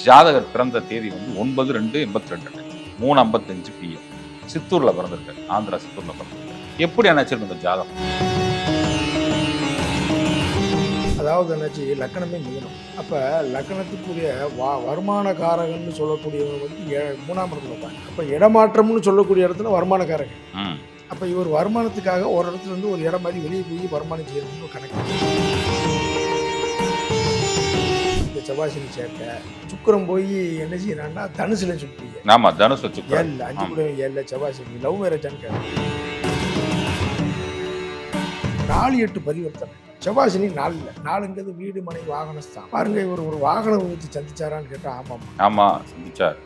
ஜாதகர் பிறந்த தேதி வந்து 9/2/82 3:55 PM. சித்தூர்ல பிறந்திருக்காரு. ஆந்திரா சித்தூர்ல பிறந்திருக்காரு. எப்படி அணைச்சிருக்கு இந்த ஜாதகம்? அதாவது என்னாச்சு, லக்கணமே மிதனம். அப்ப லக்கணத்துக்குரிய வருமான காரகன்னு சொல்லக்கூடியவங்க வந்து 3ஆம் இடத்துல இருப்பாங்க. அப்ப இடமாற்றம்னு சொல்லக்கூடிய இடத்துல வருமானக்காரகன். ம். அப்ப இவர் வருமானத்துக்காக ஒரு இடத்துல இருந்து ஒரு இடம் மாதிரி வெளியே போய் வருமானம் செய்யணும்னு கணக்கு. இந்த செவ்வாய்சனி சேர்க்கை சுக்கிரம் போய் என்ன செய்யறான்னா தனுசுல சுற்றிங்க. ஆமா, தனுசு சுக்கிரன். 7 5 கூட 7 செவ்வாய்சனி லவ் மேரேஜான்னு கேட்க 4-8 பரிவர்த்தனை. செவ்வாய்சனி 4 4ங்கிறது வீடு மனை வாகனஸ்தான். பாருங்க, இவர் ஒரு வாகன விபத்து சந்திச்சாரான்னு கேட்டா ஆமாம். ஆமா, சந்திச்சார்.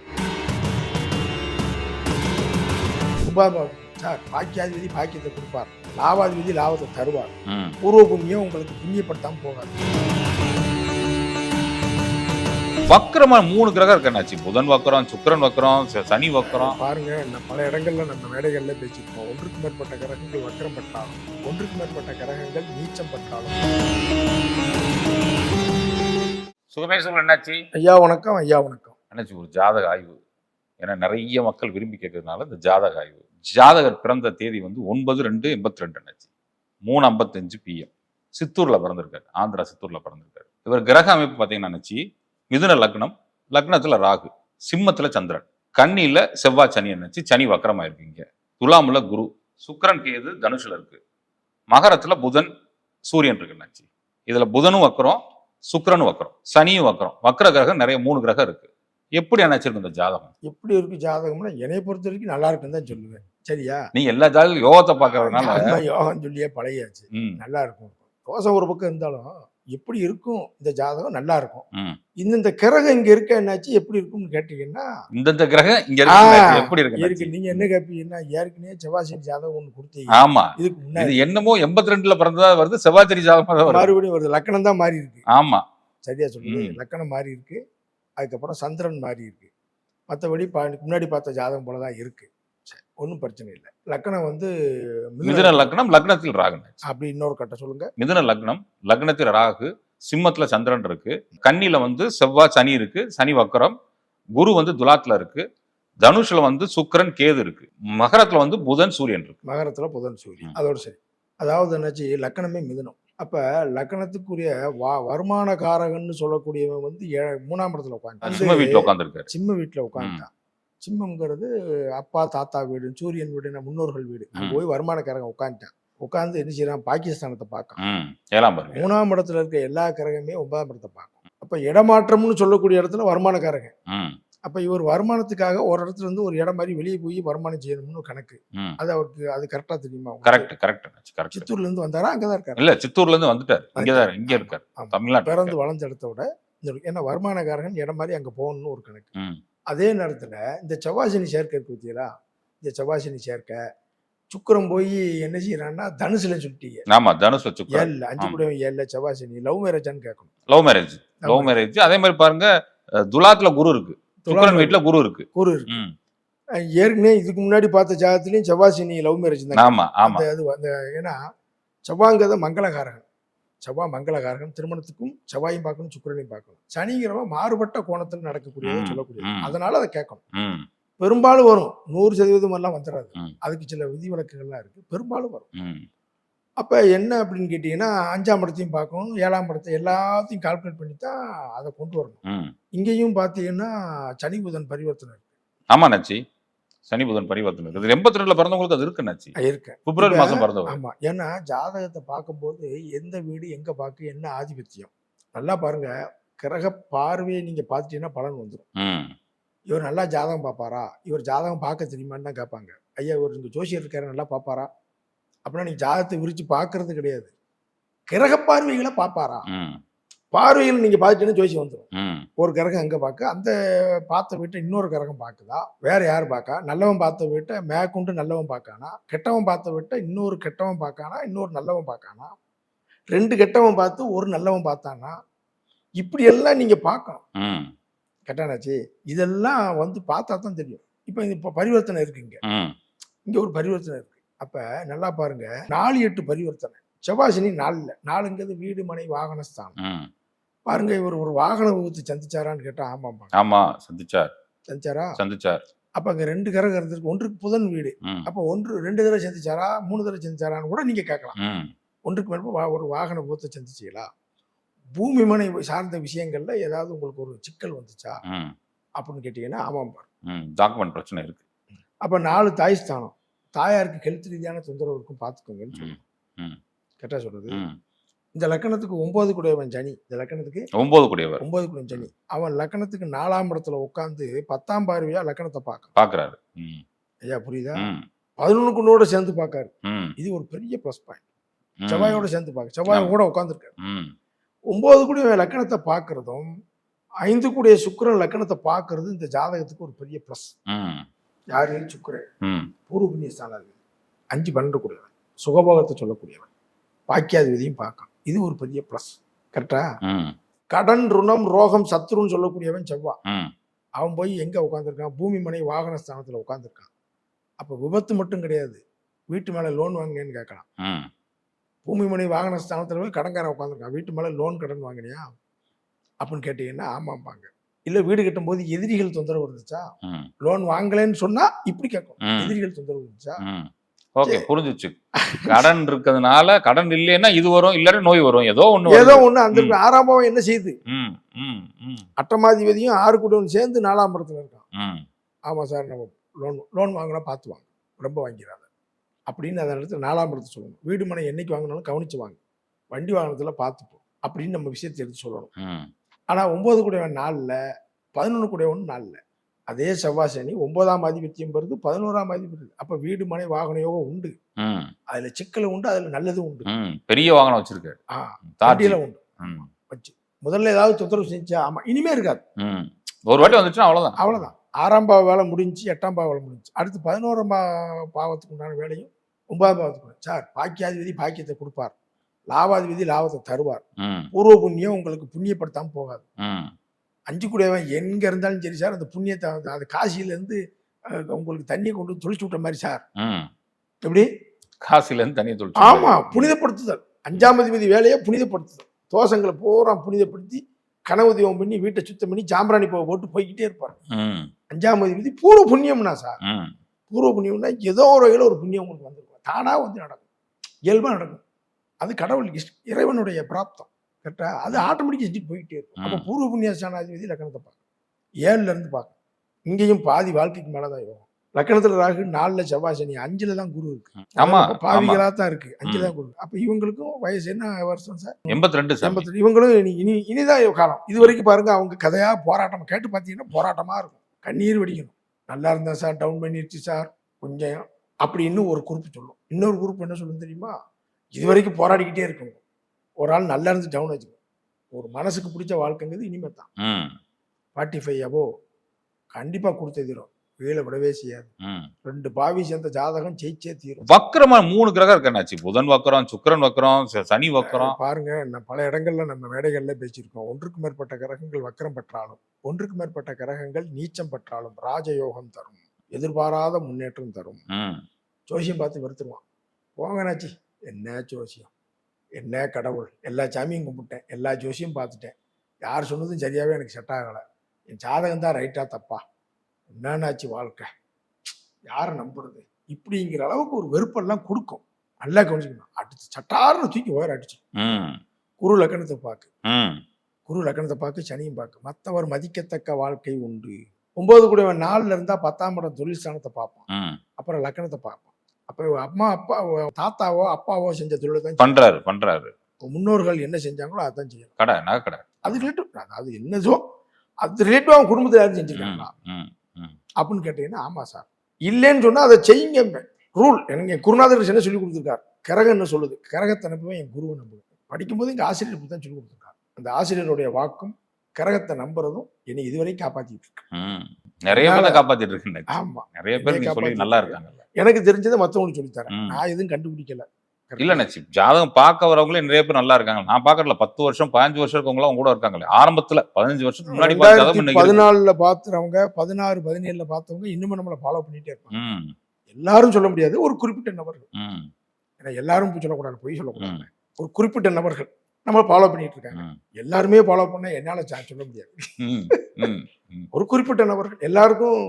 உபாபாவம் சார், பாக்கியாதிபதி பாக்கியத்தை கொடுப்பார், லாபாதிபதி லாபத்தை தருவார். ம். பூர்வ புண்ணியம் உங்களுக்கு புண்ணியப்படுத்தாம போகாது. வக்கரமா 3 கிரகம் இருக்கு என்னாச்சு? புதன் வக்கரம், சுக்கிரன் வக்கரம், சனி வக்கரம். பாருங்க, பல இடங்கள்ல நம்ம மேடைகள்ல பேசியிருப்போம். ஒன்றுக்கு மேற்பட்ட கிரகங்கள் வக்கரம் பெற்றாலும், ஒன்றுக்கு மேற்பட்ட கிரகங்கள் நீச்சம் பெற்றாலும். சுகமேஸ்வரன் என்னாச்சு? ஐயா வணக்கம், ஐயா வணக்கம். என்னாச்சு? ஒரு ஜாதக ஆய்வு. ஏன்னா நிறைய மக்கள் விரும்பி கேட்கறதுனால இந்த ஜாதக ஆய்வு. ஜாதகர் பிறந்த தேதி வந்து 9/2/82 என்னாச்சு? 3:55 PM. சித்தூர்ல பிறந்திருக்காரு. ஆந்திரா சித்தூர்ல பிறந்திருக்காரு. இவர் கிரக அமைப்பு பார்த்தீங்கன்னா நினைச்சு, மிதுன லக்னம், லக்னத்துல ராகு, சிம்மத்துல சந்திரன், கன்னியில செவ்வாய் சனி நினைச்சு, சனி வக்கரமா இருக்கீங்க. துலாமுல குரு, சுக்கிரன் கேது தனுஷுல இருக்கு. மகரத்துல புதன் சூரியன் இருக்கு என்னாச்சு? இதுல புதனும் வக்கரம், சுக்கிரனும் வக்கரம், சனியும் வக்கரம். வக்கர கிரகம் நிறைய 3 கிரகம் இருக்கு. எப்படி அணைச்சிருக்கு இந்த ஜாதகம்? எப்படி இருக்கு ஜாதகம்னா, என்னை பொறுத்த வரைக்கும் நல்லா இருக்குன்னு தான் சொல்லுவேன். சரியா? நீ எல்லா ஜாதகம் யோகத்தை பார்க்கறதுனால யோகம் சொல்லியே பழகியாச்சு. நல்லா இருக்கும். தோசை ஒரு பக்கம் இருந்தாலும் எப்படி இருக்கும் இந்த ஜாதகம், நல்லா இருக்கும். இந்த கிரகம் இங்க இருக்க என்னாச்சு, எப்படி இருக்கும்னு கேட்டீங்கன்னா, இந்த கிரகம் இங்க இருக்கு எப்படி இருக்கு. நீங்க என்ன கேட்பீங்கன்னா, ஏற்கனவே செவ்வாய் ஜாதகம் ஒண்ணு கொடுத்தீங்க. ஆமா, இதுக்கு முன்னாடி இது என்னமோ 82ல பிறந்ததா வருது. செவ்வாய் ஜாதகம் தான் வருது. மறுபடியும் வருது. லக்கணம் தான் மாறி இருக்கு. ஆமா, சரியா சொல்லுங்க. லக்கணம் மாறி இருக்கு. அதுக்கப்புறம் சந்திரன் மாறி இருக்கு. மற்றபடி முன்னாடி பார்த்த ஜாதகம் போலதான் இருக்கு. ஒன்றும் பிரச்சனை இல்லை. லக்னம் வந்து மிதுன லக்னம், லக்னத்தில் ராகு. அப்படி இன்னொரு கட்ட சொல்லுங்க. மிதுன லக்னம், லக்னத்தில் ராகு, சிம்மத்துல சந்திரன் இருக்கு, கன்னியில வந்து செவ்வாய் சனி இருக்கு, சனி வக்கரம், குரு வந்து துலாத்துல இருக்கு, தனுஷ்ல வந்து சுக்கிரன் கேது இருக்கு, மகரத்துல வந்து புதன் சூரியன் இருக்கு. மகரத்துல புதன் சூரியன், அதோட சரி. அதாவது என்னாச்சு, லக்கணமே மிதுனம். அப்ப லக்கணத்துக்குரிய வருமான காரகன்னு சொல்லக்கூடியவன் வந்து 3ஆம் இடத்துல உட்காந்து சிம்ம வீட்டுல உட்காந்துருக்காரு. சிம்ம வீட்டுல உட்காந்துட்டான். சிம்மங்கிறது அப்பா தாத்தா வீடு, சூரியன் வீடு, முன்னோர்கள் வீடு. அங்க போய் வருமானக்காரங்க உட்காந்துட்டான். உட்காந்து என்ன செய்யறான், பாகிஸ்தானத்தை பார்க்கலாம். 3ஆம் இடத்துல இருக்க எல்லா கிரகமே 9ஆம் இடத்தை பார்க்கும். அப்ப இடமாற்றம்னு சொல்லக்கூடிய இடத்துல வருமானக்காரங்க. அப்ப இவர் வருமானத்துக்காக ஒரு இடத்துல இருந்து ஒரு இடம் மாதிரி வெளியே போய் வருமானம் செய்யணும்னு கணக்கு. அது அவருக்கு அது கரெக்டா தெரியுமா? கரெக்ட். சித்தூர்ல இருந்து வந்தாரா? அங்கதான் இருக்காரு. இல்ல, சித்தூர்ல இருந்து வந்துட்டாரு. இங்க இருக்காரு. தமிழ்நாடு பிறந்து வளர்ந்த இடத்த விட ஏன்னா வருமானக்காரன் இடம் மாதிரி அங்க போகணும்னு ஒரு கணக்கு. அதே நேரத்துல இந்த செவ்வாய்சனி சேர்க்கை இருக்கு பத்தியா, இந்த செவ்வாய்சனி சேர்க்கை சுக்கிரம் போய் என்ன செய்யறான்னா தனுசுல சுட்டிங்க. ஆமா, தனுசுல சுக்கிரன் 7 5 கூட 7 செவ்வாய்சனி லவ் மேரேஜான்னு கேட்கணும். Love marriage. அதே மாதிரி பாருங்க, துலாத்துல குரு இருக்கு, சுக்கிரன் வீட்டுல குரு இருக்கு. ஏற்கனவே இதுக்கு முன்னாடி பார்த்த ஜாதகத்திலையும் செவ்வாய்சனி லவ் மேரேஜ் தான். ஆமா ஆமா. அது ஏன்னா செவ்வாய்ங்கிறத மங்களகாரகன். செவ்வாய் மங்களகாரகன். திருமணத்துக்கும் செவ்வாயும் பார்க்கணும், சுக்கிரனையும் பார்க்கணும். சனிங்கிறவ மாறுபட்ட கோணத்தில் நடக்கக்கூடியது சொல்லக்கூடிய, அதனால அதை கேட்கணும். பெரும்பாலும் வரும், 100% எல்லாம் வந்துடாது. அதுக்கு சில விதிவிலக்குகள்லாம் இருக்கு, பெரும்பாலும் வரும். அப்ப என்ன அப்படின்னு கேட்டீங்கன்னா, 5ஆம் இடத்தையும் பார்க்கணும், 7ஆம் இடத்தை எல்லாத்தையும் கால்குலேட் பண்ணி தான் அதை கொண்டு வரணும். இங்கேயும் பார்த்தீங்கன்னா சனி புதன் பரிவர்த்தனை இருக்கு. ஆமா நச்சி, சனி புதன் பரிவர்த்தனை இருக்கு. 82ல பிறந்தவங்களுக்கு அது இருக்கு நச்சி. இருக்கு. பிப்ரவரி மாசம் பிறந்தவங்க. ஆமா, ஏன்னா ஜாதகத்தை பார்க்கும்போது எந்த வீடு எங்க பார்க்க என்ன ஆதிபத்தியம் நல்லா பாருங்க. கிரக பார்வையை நீங்க பார்த்துட்டீங்கன்னா பலன் வந்துடும். இவர் நல்லா ஜாதகம் பார்ப்பாரா, இவர் ஜாதகம் பார்க்க தெரியுமான்னு தான் கேட்பாங்க. ஐயா, இவர் இங்க ஜோசியர் இருக்காரு, நல்லா பார்ப்பாரா அப்படின்னா நீங்க ஜாதகத்தை விரிச்சு பார்க்கறது கிடையாது, கிரக பார்வைகளை பார்ப்பாரா. பார்வையில் நீங்க பார்த்துட்டீங்கன்னா ஜோசியம் வந்துடும். ஒரு கிரகம் எங்க பார்க்க, அந்த பார்த்த வீட்டை இன்னொரு கிரகம் பார்க்குதா, வேற யார் பார்க்கா, நல்லவன் பார்த்த வீட்டை மேற்கொண்டு நல்லவன் பார்க்கானா, கெட்டவன் பார்த்த வீட்டை இன்னொரு கெட்டவன் பார்க்கானா, இன்னொரு நல்லவன் பார்க்கானா, 2 கெட்டவன் பார்த்து ஒரு நல்லவன் பார்த்தானா, இப்படி எல்லாம் நீங்க பார்க்கணும். கெட்டானாச்சு, இதெல்லாம் வந்து பார்த்தா தான் தெரியும். இப்போ பரிவர்த்தனை இருக்கு, இங்க ஒரு பரிவர்த்தனை இருக்கு. அப்ப நல்லா பாருங்க, 4-8 பரிவர்த்தனை. செவ்வாய்சனி 4ங்கிறது வீடு மனை வாகனஸ்தானம். பாருங்க இவர் ஒரு வாகன விபத்து சந்திச்சாரான்னு கேட்டா ஆமாம்பா. ஆமா, சந்திச்சார். சந்திச்சாரா? சந்திச்சார். அப்ப அங்க 2 கிரகம் இருந்திருக்கு. ஒன்றுக்கு புதன் வீடு. ம். அப்ப 2 தடவை சந்திச்சாரா? 3 தடவை சந்திச்சாரான்னு கூட நீங்க கேட்கலாம். ம். ஒன்றுக்கு மேற்ப ஒரு வாகன விபத்த சந்திச்சீங்களா? பூமி மனை சார்ந்த விஷயங்கள்ல ஏதாவது உங்களுக்கு ஒரு சிக்கல் வந்துச்சா? ம். அப்படின்னு கேட்டீங்கன்னா ஆமாம்பா. டாக்குமெண்ட் பிரச்சனை இருக்கு. அப்ப 4 தாய் ஸ்தானம். தாயாருக்கு ஹெல்த் ரீதியான தொந்தரவு இருக்கும் பார்த்துக்கோங்கன்னு ம். சொல்லணும். ம். கேட்டா சொல்றது. ம். இந்த லக்கணத்துக்கு 9 கூடையவன் சனி. இந்த லக்கணத்துக்கு 9 கூடியவர் 9 கூடையவன் சனி. அவன் லக்கணத்துக்கு 4ஆம் இடத்துல உட்கார்ந்து 10ஆம் பார்வையா லக்கணத்தை பார்க்க. பாக்குறாரு. ம். ஐயா புரியுதா? ம். 11 குணோட சேர்ந்து பார்க்காரு. ம். இது ஒரு பெரிய ப்ளஸ் பாயிண்ட். ம். செவ்வாயோட சேர்ந்து பார்க்க. செவ்வாய் கூட உட்கார்ந்துருக்காரு. ம். 9 கூடிய லக்கணத்தை பார்க்கறதும் 5 கூடிய சுக்கிரன் லக்கணத்தை பார்க்கறது இந்த ஜாதகத்துக்கு ஒரு பெரிய ப்ளஸ். ம். யாரு? சுக்கிரன். ம். பூர்வ புண்ணிய ஸ்தானாதிபதி. 5 12 கூடியவன். சுகபோகத்தை சொல்லக்கூடியவன். பாக்கியாதிபதியும் பார்க்கலாம். இது ஒரு பெரிய ப்ளஸ். கரெக்டா? ம். கடன், ருணம், ரோகம், சத்ருன்னு சொல்லக்கூடியவன் செவ்வாய். ம். அவன் போய் எங்க உட்காந்துருக்கான்? பூமி மனை வாகன ஸ்தானத்துல உட்காந்துருக்கான். அப்ப விபத்து மட்டும் கிடையாது. வீட்டு மேல லோன் வாங்கினேன்னு கேட்கலாம். ம். பூமி மனை வாகன ஸ்தானத்துல போய் கடன்காரன் உட்காந்துருக்கான். வீட்டு மேல லோன் கடன் வாங்கினியா அப்படின்னு கேட்டீங்கன்னா ஆமாம்பாங்க. இல்ல வீடு கட்டும் போது எதிரிகள் தொந்தரவு இருந்துச்சா? ம். லோன் வாங்கலைன்னு சொன்னா இப்படி கேட்கும். ம். எதிரிகள் தொந்தரவு இருந்துச்சா? ம். ஓகே, புரிஞ்சுச்சு. கடன் இருக்கிறதுனால கடன் இல்லைன்னா இது வரும், இல்லாட்டி நோய் வரும், ஏதோ ஒண்ணு ஏதோ வருது. ஒண்ணு அந்த 6ஆம் பாவம் என்ன செய்யுது? ம். ம். ம். அட்டமாதிபதியும் 6 கூடவன் சேர்ந்து 4ஆம் இடத்துல இருக்கான். ம். ஆமா சார், நம்ம லோன் வாங்கினா பார்த்து வாங்க, ரொம்ப வாங்கிறாங்க அப்படின்னு அந்த இடத்துல 4ஆம் இடத்துல சொல்லணும். வீடு மனை என்னைக்கு வாங்கினாலும் கவனிச்சு வாங்க, வண்டி வாகனத்துல பார்த்துப்போம் அப்படின்னு நம்ம விஷயத்தை எடுத்து சொல்லணும். ம். ஆனா 9 கூடையவன் 4ல 11 கூடையவன் 4ல அதே செவ்வாய் சனி 9ஆம் ஆதிபத்தியம் வருது, 11ஆம் ஆதிபத்தியம். அப்ப வீடு மனை வாகன யோகம் உண்டு. ம். அதுல சிக்கலும் உண்டு, அதுல நல்லதும் உண்டு. ம். பெரிய வாகனம் வச்சிருக்காரு. தாட்டியில உண்டு. ம். வச்சு முதல்ல ஏதாவது தொந்தரவு செஞ்சா ஆமா இனிமே இருக்காது. ம். ஒரு வாட்டி வந்துச்சுன்னா அவ்வளவுதான். அவ்வளவுதான். 6ஆம் பாவ வேலை முடிஞ்சு, 8ஆம் பாவ வேலை முடிஞ்சு. அடுத்து 11ஆம் பாவத்துக்கு உண்டான வேலையும் 9ஆம் பாவத்துக்கு சார். பாக்கியாதிபதி பாக்கியத்தை கொடுப்பார், லாபாதிபதி லாபத்தை தருவார். ம். பூர்வ புண்ணியம் உங்களுக்கு புண்ணியப்படுத்தாம போகாது. ம். 5 கூடையவன் எங்க இருந்தாலும் சரி சார், அந்த புண்ணியத்தை அது காசியில இருந்து உங்களுக்கு தண்ணியை கொண்டு வந்து தொளிச்சு விட்ட மாதிரி சார். ம். எப்படி? காசில இருந்து தண்ணியை தொளிச்சு. ஆமா, புனிதப்படுத்துதல். 5ஆம் அதிபதி வேலையை புனிதப்படுத்துதல். தோஷங்களை பூரா புனிதப்படுத்தி கனவு தெய்வம் பண்ணி வீட்டை சுத்தம் பண்ணி சாம்பிராணி பூவை போட்டு போய்கிட்டே இருப்பார். ம். 5ஆம் அதிபதி பூர்வ புண்ணியம்னா சார். ம். பூர்வ புண்ணியம்னா ஏதோ ஒரு வகையில் ஒரு புண்ணியம் உங்களுக்கு வந்துருக்கும். தானா வந்து நடக்கும், இயல்பா நடக்கும். அது கடவுள் இறைவனுடைய பிராப்தம். கரெக்டா? அது ஆட்டோமேட்டிக் செஞ்சுட்டு போயிட்டே இருக்கும். அப்போ பூர்வ புண்ணிய ஸ்தானாதிபதி லக்கணத்தை பார்க்கணும், 7ல இருந்து பார்க்கணும். இங்கேயும் பாதி வாழ்க்கைக்கு மேலதான் யோகம். லக்கணத்துல ராகு, 4ல செவ்வாய் சனி, 5ல தான் குரு இருக்கு. ஆமா, பாவிகளா தான் இருக்கு. 5ல தான் குரு. அப்ப இவங்களுக்கும் வயசு என்ன வருஷம் சார்? 82 சார். 82. இவங்களும் இனிதான் காலம். இது வரைக்கும் பாருங்க, அவங்க கதையா போராட்டம் கேட்டு பார்த்தீங்கன்னா போராட்டமா இருக்கும். கண்ணீர் வெடிக்கணும். நல்லா இருந்தா சார், டவுன் பண்ணிருச்சு சார் கொஞ்சம் அப்படின்னு ஒரு குரூப் சொல்லும். இன்னொரு குரூப் என்ன சொல்லும் தெரியுமா? இது வரைக்கும் போராடிக்கிட்டே இருக்கும். ஒரு ஆள் நல்லா இருந்து டவுன் வச்சுக்கணும். ஒரு மனசுக்கு பிடிச்ச வாழ்க்கைங்கிறது இனிமே தான். 45 அபோ கண்டிப்பா கொடுத்தே தீரும். வேலை விடவே செய்யாது. 2 பாவி சேர்ந்த ஜாதகம் ஜெயிச்சே தீரும். வக்கரமா 3 கிரகம் இருக்கனாச்சு. புதன் வக்கரம், சுக்கிரன் வக்கரம், சனி வக்கரம். பாருங்க, நான் பல இடங்கள்ல நம்ம மேடைகள்ல பேசியிருக்கோம். ஒன்றுக்கு மேற்பட்ட கிரகங்கள் வக்கரம் பெற்றாலும், ஒன்றுக்கு மேற்பட்ட கிரகங்கள் நீச்சம் பெற்றாலும் ராஜயோகம் தரும், எதிர்பாராத முன்னேற்றம் தரும். ஜோசியம் பார்த்து வெறுத்துருவான். போங்கனாச்சு, என்ன ஜோசியம், என்ன கடவுள், எல்லா சாமியும் கும்பிட்டேன், எல்லா ஜோசியம் பார்த்துட்டேன், யார் சொன்னதும் சரியாவே எனக்கு செட் ஆகலை, என் ஜாதகம் தான் ரைட்டா தப்பா, என்னாச்சு வாழ்க்கை, யாரை நம்புறது, இப்படிங்கிற அளவுக்கு ஒரு வெறுப்பெல்லாம் கொடுக்கும். நல்லா கவனிச்சுக்கணும். அடுத்து சட்டார்னு தூக்கி ஓர அடிச்சு. குரு லக்கணத்தை பார்க்கு, குரு லக்கணத்தை பார்க்கு, சனியும் பார்க்கு. மற்றவர் மதிக்கத்தக்க வாழ்க்கை உண்டு. 9 கூடவன் 4ல இருந்தா 10ஆம் இடம் தொழில் ஸ்தானத்தை பார்ப்பான். அப்புறம் லக்கணத்தை பார்ப்பான். அப்ப அம்மா அப்பா தாத்தாவோ அப்பாவோ செஞ்ச தொழிலை தான் பண்றாரு. முன்னோர்கள் என்ன செஞ்சாங்களோ அதான் செய்யணும். கடை நகை கடை அது ரிலேட்டிவ், அதாவது என்னதோ அது ரிலேட்டிவ் அவன் குடும்பத்தில் யாரும் செஞ்சிருக்காங்களா அப்படின்னு கேட்டீங்கன்னா ஆமா சார். இல்லைன்னு சொன்னா அதை செய்யுங்க. ரூல் எனக்கு என் குருநாதர் என்ன சொல்லி கொடுத்துருக்காரு, கிரகம் என்ன சொல்லுது, கிரகத்தை நம்புவேன், என் குருவை நம்புவேன். படிக்கும்போது எங்க ஆசிரியர் தான் சொல்லி கொடுத்துருக்காரு. அந்த ஆசிரியருடைய வாக்கும் கிரகத்தை நம்புறதும் என்னை இதுவரைக்கும் காப்பாத்திட்டு இருக்கு. நிறைய பேர் காப்பாத்திட்டு இருக்கு. ஆமா, நிறைய பேர் சொல்லி நல்லா இருக்காங்க. எனக்கு தெரிஞ்சதை மற்றவங்களுக்கு சொல்லித்தரேன். நான் எதுவும் கண்டுபிடிக்கல. இல்ல நச்சி, ஜாதகம் பார்க்க வரவங்களே நிறைய பேர் நல்லா இருக்காங்க. நான் பாக்கறதுல 10 வருஷம் 15 வருஷம் இருக்கவங்க அவங்க கூட இருக்காங்களே. ஆரம்பத்துல 15 வருஷத்துக்கு முன்னாடி 14ல பாத்துறவங்க, 16 17ல பார்த்தவங்க இன்னும் நம்மளை ஃபாலோ பண்ணிட்டே இருப்பாங்க. எல்லாரும் சொல்ல முடியாது, ஒரு குறிப்பிட்ட நபர்கள். ஏன்னா எல்லாரும் சொல்லக்கூடாது, பொய் சொல்லக்கூடாது. ஒரு குறிப்பிட்ட நபர்கள் நம்மள ஃபாலோ பண்ணிட்டு இருக்காங்க. ம். எல்லாருமே ஃபாலோ பண்ணா என்னால சொல்ல முடியாது. ம். ம். ம். ஒரு குறிப்பிட்ட நபர்கள் எல்லாருக்கும்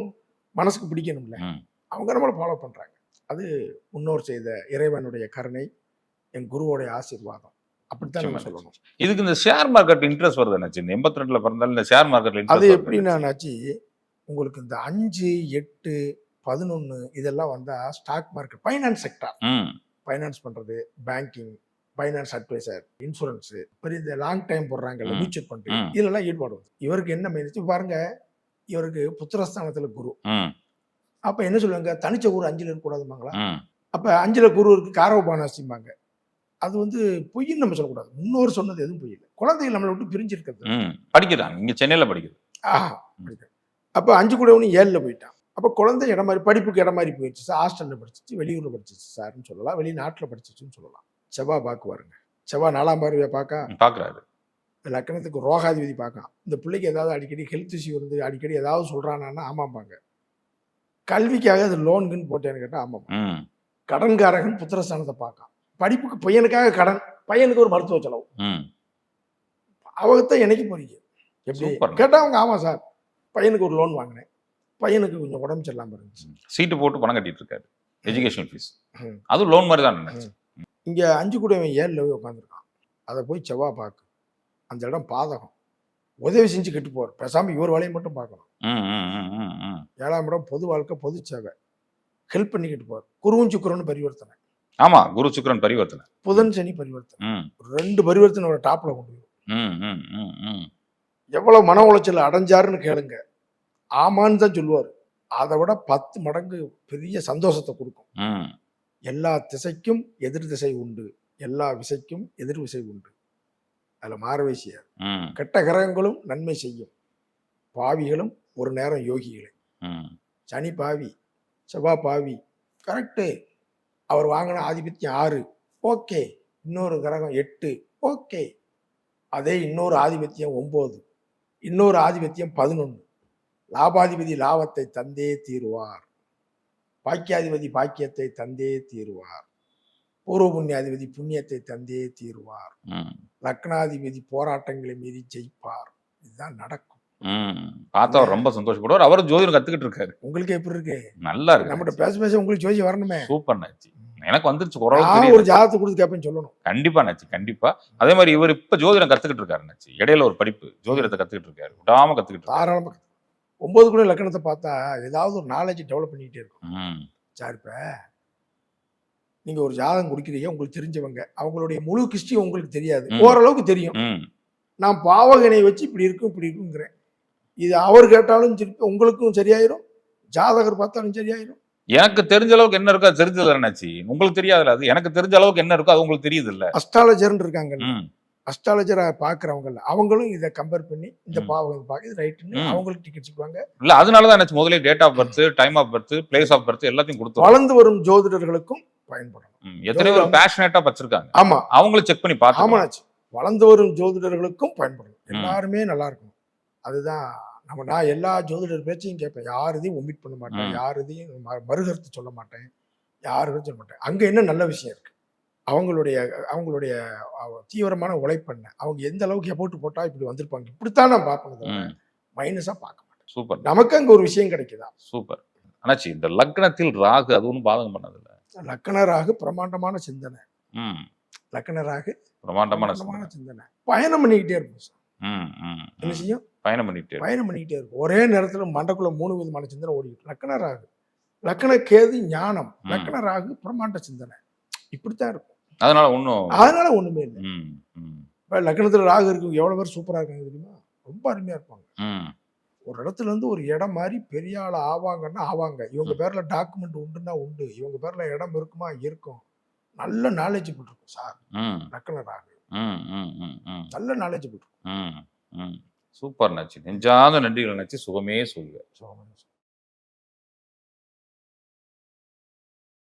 மனசுக்கு பிடிக்கணும்ல. ம். அவங்க நம்மள ஃபாலோ பண்றாங்க. அது முன்னோர் செய்த இறைவனுடைய கருணை, என் குருவோடைய ஆசீர்வாதம். அப்படித்தான் நிச்சயமா, நம்ம சொல்லணும். இதுக்கு இந்த ஷேர் மார்க்கெட் இன்ட்ரெஸ்ட் வருது அண்ணாச்சி. இந்த 82ல பிறந்தாலும் இந்த ஷேர் மார்க்கெட்ல அது இன்ட்ரெஸ்ட் வருது எப்படின்னா அண்ணாச்சி. அண்ணாச்சி, உங்களுக்கு இந்த 5, 8, 11 இதெல்லாம் வந்தா ஸ்டாக் மார்க்கெட், ஃபைனான்ஸ் செக்டார். ம். ஃபைனான்ஸ் பண்றது, பேங்கிங், ஃபைனான்ஸ் அட்வைசர், இன்சூரன்ஸ், பெரிய இந்த லாங் டைம் போடுறாங்கல்ல ம். மியூச்சுவல் ஃபண்ட், ம். இதுலலாம் ஈடுபாடு வருது. இவருக்கு என்ன மைனஸ் பாருங்க, இவருக்கு புத்திரஸ்தானத்துல குரு. ம். அப்ப என்ன சொல்லுவாங்க, தனிச்ச குரு 5ல இருக்கக்கூடாதுமாங்களா? ம். அப்ப 5ல குரு இருக்கு, காரவபானாசிம்பாங்க. அது வந்து பொய்ன்னு நம்ம சொல்லக்கூடாது. முன்னோர் சொன்னது எதுவும் பொய் இல்ல. குழந்தைகள் நம்மளை விட்டு பிரிஞ்சு இருக்கிறது. ம். படிக்கிறாங்க. இங்க சென்னையில படிக்குது. அப்ப 5 கூட 7ல போயிட்டான். அப்ப குழந்தை இடம் மாதிரி படிப்புக்கு இடம் மாதிரி போயிடுச்சு சார். ஹாஸ்டல்ல படிச்சிச்சு, வெளியூர்ல படிச்சிச்சு சார்ன்னு சொல்லலாம், வெளிநாட்டுல படிச்சிச்சுன்னு சொல்லலாம். செவ்வாய் பாக்குவாருங்க. செவ்வாய் 4ஆம் பார்வையை பார்க்க, பாக்குறாரு. லக்னத்துக்கு ரோகாதிபதி பார்க்கான். இந்த பிள்ளைக்கு ஏதாவது அடிக்கடி ஹெல்த் இஷ்யூ வந்து அடிக்கடி ஏதாவது சொல்றானா, ஆமாம்பாங்க. கல்விக்காக அது லோனுக்குன்னு போட்டேன்னு கேட்டா ஆமாம். ம். கடன்காரகன் புத்திரஸ்தானத்தை பார்க்கான். படிப்புக்கு பையனுக்காக கடன், பையனுக்கு ஒரு மருத்துவ செலவு. ம். அவங்கத்தான் என்னைக்கு போறீங்க எப்படி சூப்பர். கேட்டா அவங்க ஆமா சார், பையனுக்கு ஒரு லோன் வாங்கினேன், பையனுக்கு கொஞ்சம் உடம்பு சரியில்லாம இருந்துச்சு. சீட்டு போட்டு பணம் கட்டிட்டு இருக்காரு. Education fees. ம். அது லோன் மாதிரி தான் அண்ணாச்சி. இங்க 5 கூட 7ல போய் உட்காந்துருக்கான். அதை போய் செவ்வாய் பார்க்கு. அந்த இடம் பாதகம். உதவி செஞ்சு கெட்டு போவார். பேசாம இவர் வேலையை மட்டும் பார்க்கணும். ம். ம். ம். ம். ம். 7ஆம் இடம் பொது வாழ்க்கை, பொது சேவை, ஹெல்ப் பண்ணிக்கிட்டு போவார். குருவும் சுக்கிரனும் பரிவர்த்தனை, ஆமா. குரு சுக்கிரன் பரிவர்த்தனை. புதன் சனி பரிவர்த்தனை, ம். 2 பரிவர்த்தனை ஒரு டாப்ல கொண்டு வரும். ம். ம். ம். ம். எவ்வளவு மன உளைச்சல் அடைஞ்சாருன்னு கேளுங்க, ஆமான்னு தான் சொல்லுவார். அதை விட 10 மடங்கு பெரிய சந்தோஷத்தை கொடுக்கும். ம். எல்லா திசைக்கும் எதிர் திசை உண்டு, எல்லா விசைக்கும் எதிர் விசை உண்டு. அதுல மாறவே செய்யாது. ம். கெட்ட கிரகங்களும் நன்மை செய்யும், பாவிகளும் ஒரு நேரம் யோகிகளே. ம். சனி பாவி, செவ்வாய் பாவி, கரெக்டு. அவர் வாங்கின ஆதிபத்தியம் 6, ஓகே. இன்னொரு கிரகம் 8, ஓகே. அதே இன்னொரு ஆதிபத்தியம் 9, இன்னொரு ஆதிபத்தியம் 11. லாபாதிபதி லாபத்தை தந்தே தீருவார், பாக்கியாதிபதி பாக்கியத்தை தந்தே தீருவார், பூர்வ புண்ணியாதிபதி புண்ணியத்தை தந்தே தீருவார், ம். லக்னாதிபதி போராட்டங்களை மீறி ஜெயிப்பார். இதுதான் நடக்கும். ம். பார்த்தா அவர் ரொம்ப சந்தோஷப்படுவார். அவரும் ஜோதிடம் கத்துக்கிட்டு இருக்காரு. உங்களுக்கு எப்படி இருக்கு? நல்லா இருக்கு. நம்மகிட்ட பேச பேச உங்களுக்கு ஜோசி வரணுமே. சூப்பர் நாச்சி. எனக்கு வந்துருச்சு ஓரளவுக்கு நான் ஒரு தெரியுது. ஜாதகத்தை கொடுத்து கேட்பேன்னு சொல்லணும். கண்டிப்பா நாச்சி. கண்டிப்பா. அதே மாதிரி இவர் இப்ப ஜோதிடம் கத்துக்கிட்டு இருக்காரு நாச்சி. இடையில ஒரு படிப்பு ஜோதிடத்தை கத்துக்கிட்டு இருக்காரு. விடாம கத்துக்கிட்டு இருக்காரு. தாராளமா 9 கூட லக்கணத்தை பார்த்தா ஏதாவது ஒரு நாலேஜ் டெவலப் பண்ணிக்கிட்டே இருக்கும். ம். சார் இப்ப நீங்க ஒரு ஜாதகம் குடிக்கிறீங்க, உங்களுக்கு தெரிஞ்சவங்க, அவங்களுடைய முழு கிஸ்டி உங்களுக்கு தெரியாது, ம். ஓரளவுக்கு தெரியும். ம். நான் பாவகனை வச்சு இப்படி இருக்குங்கிறேன். இது அவர் கேட்டாலும் சரி, உங்களுக்கும் சரியாயிரும், ஜாதகர் பார்த்தாலும் சரியாயிரும். எனக்கு தெரிஞ்ச அளவுக்கு என்ன இருக்கோ அது தெரிஞ்சது நாச்சி. உங்களுக்கு தெரியாதுல்ல அது. எனக்கு தெரிஞ்ச அளவுக்கு என்ன இருக்கோ அது உங்களுக்கு தெரியுது இல்ல. அஸ்ட்ராலஜர்னு இருக்காங்க, ம். அஸ்ட்ராலஜரை பாக்குறவங்கல்ல, அவங்களும் இதை கம்பேர் பண்ணி இந்த ம். பாவகம் பார்க்க இது ரைட்டுன்னு ம். அவங்களுக்கு டிக்கெட் சொல்லுவாங்க. இல்ல அதனாலதான் நாச்சி முதல்ல date of birth, time of birth, place of birth எல்லாத்தையும் கொடுத்து வளர்ந்து வரும் ஜோதிடர்களுக்கும் பயன்படணும். எத்தனை பேர் பேஷனேட்டா வச்சிருக்காங்க. ஆமா, அவங்களும் செக் பண்ணி பார்த்து. ஆமாச்சு. வளர்ந்து வரும் ஜோதிடர்களுக்கும் பயன்படும். எல்லாருமே நல்லா இருக்கணும். அதுதான் நான் எல்லா ஜோதிடர் பேச்சையும் கேட்பேன். யார் இதையும் ஒமிட் பண்ண மாட்டேன், ம். யார் இதையும் மறுகருத்து சொல்ல மாட்டேன், யாருக்கும் சொல்ல மாட்டேன். அங்க என்ன நல்ல விஷயம் இருக்கு, அவங்களுடைய அவங்களுடைய தீவிரமான உழைப்பண்ண, அவங்க எந்த அளவுக்கு எஃபோர்ட் போட்டா இப்படி வந்திருப்பாங்க, இப்படித்தான் நான் பார்ப்பேன், ம். மைனஸா பார்க்க மாட்டேன். சூப்பர். நமக்கு அங்க ஒரு விஷயம் கிடைக்குதா? சூப்பர். ஆனாச்சி இந்த லக்னத்தில் ராகு அது ஒன்றும் பாதகம் பண்ணதில்ல. லக்கணராகு பிரமாண்டமான சிந்தனை, ம். லக்கணராகு பிரமாண்டமான சிந்தனை, பயணம் பண்ணிக்கிட்டே இருக்கும் சார். ம். ம். என்ன செய்யும்? பயணம் பண்ணிட்டு. பயணம் பண்ணிக்கிட்டே இருக்கும். ஒரே நேரத்துல மண்டக்குள்ள 3 விதமான சிந்தனை ஓடிக்கிட்டு. லக்கணராகு, லக்கண கேது ஞானம், லக்கணராகு பிரமாண்ட சிந்தனை, இப்படித்தான் இருக்கும். அதனால ஒன்றும் அதனால ஒண்ணுமே இல்லை. ம். ம். இப்ப லக்கணத்துல ராகு இருக்கு, எவ்வளவு பேர் சூப்பரா இருக்காங்க தெரியுமா? ரொம்ப அருமையா இருப்பாங்க. ம். ஒரு இடத்துல இருந்து ஒரு இடம் மாதிரி பெரிய ஆள் ஆவாங்கன்னா ஆவாங்க. இவங்க பேர்ல டாக்குமெண்ட் உண்டுன்னா உண்டு, இவங்க பேர்ல இடம் இருக்குமா இருக்கும். நல்ல நாலேஜபிள் இருக்கும் சார் ம். லக்கண ராகு. ம். ம். ம். ம். நல்ல நாலேஜபிள் இருக்கும். ம். ம். சூப்பர் நாச்சி. நெஞ்சாத நன்றிகள் நாச்சி. சுகமே சொல்லுங்க.